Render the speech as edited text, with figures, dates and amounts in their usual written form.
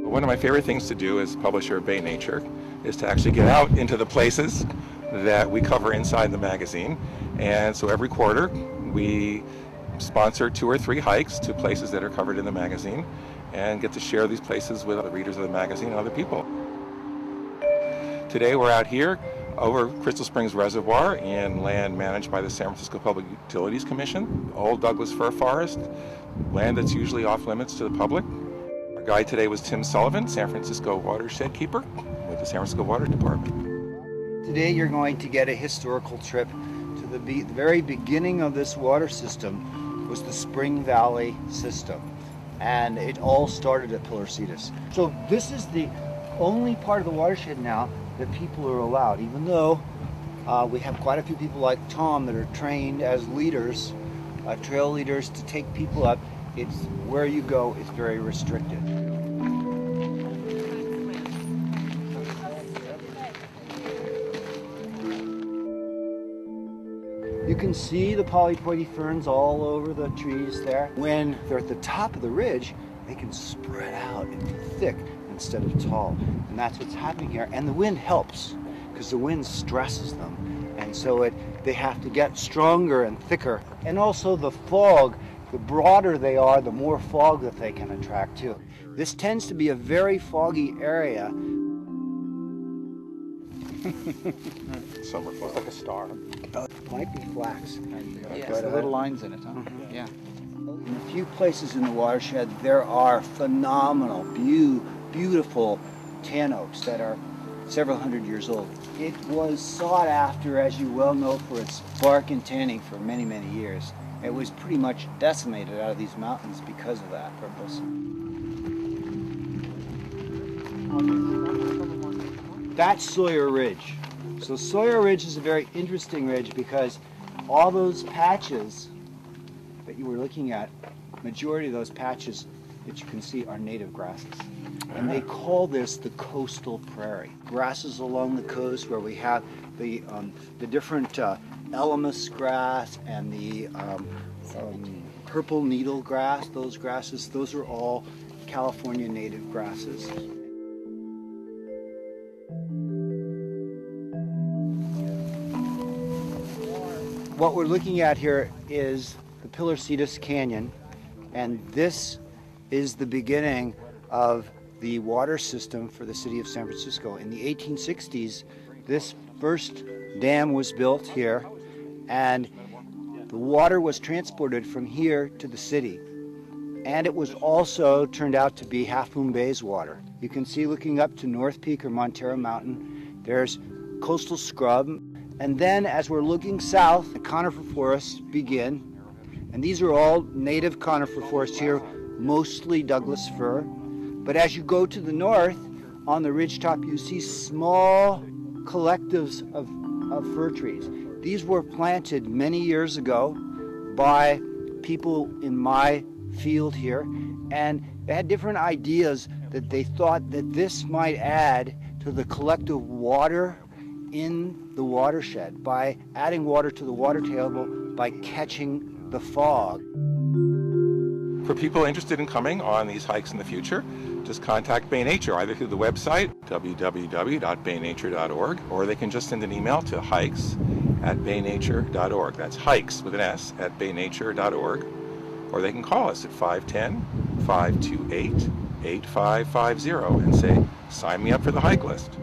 One of my favorite things to do as publisher of Bay Nature is to actually get out into the places that we cover inside the magazine. And so every quarter we sponsor 2 or 3 hikes to places that are covered in the magazine and get to share these places with the readers of the magazine and other people. Today we're out here over Crystal Springs Reservoir in land managed by the San Francisco Public Utilities Commission, Old Douglas Fir Forest, land that's usually off limits to the public. Our guide today was Tim Sullivan, San Francisco Watershed Keeper with the San Francisco Water Department. Today you're going to get a historical trip to the very beginning of this water system was the Spring Valley system, and it all started at Pillarcitas. So this is the only part of the watershed now that people are allowed, even though we have quite a few people like Tom that are trained as leaders, trail leaders, to take people up. It's where you go, it's very restricted. You can see the polypoid ferns all over the trees there. When they're at the top of the ridge, they can spread out and be thick instead of tall. And that's what's happening here. And the wind helps, because the wind stresses them. And so they have to get stronger and thicker. And also the fog, the broader they are, the more fog that they can attract too. This tends to be a very foggy area. Summer fog. Looks like a star. Might be flax. Yeah, the little lines in it, huh? Mm-hmm. Yeah. In a few places in the watershed, there are phenomenal, beautiful tan oaks that are several hundred years old. It was sought after, as you well know, for its bark and tanning for many, many years. It was pretty much decimated out of these mountains because of that purpose. That's Sawyer Ridge. So Sawyer Ridge is a very interesting ridge because all those patches that you were looking at, majority of those patches that you can see are native grasses. And they call this the coastal prairie. Grasses along the coast where we have the different elemus grass and the purple needle grass, those grasses, those are all California native grasses. What we're looking at here is the Pillarcitas Canyon, and this is the beginning of the water system for the city of San Francisco. In the 1860s, this first dam was built here, and the water was transported from here to the city. And it was also turned out to be Half Moon Bay's water. You can see, looking up to North Peak or Montero Mountain, there's coastal scrub. And then as we're looking south, the conifer forests begin. And these are all native conifer forests here, mostly Douglas fir. But as you go to the north, on the ridgetop, you see small collectives of fir trees. These were planted many years ago by people in my field here, and they had different ideas that they thought that this might add to the collective water in the watershed by adding water to the water table by catching the fog. For people interested in coming on these hikes in the future, just contact Bay Nature either through the website www.baynature.org, or they can just send an email to hikes@baynature.org. That's hikes with an S at baynature.org, or they can call us at 510-528-8550 and say, sign me up for the hike list.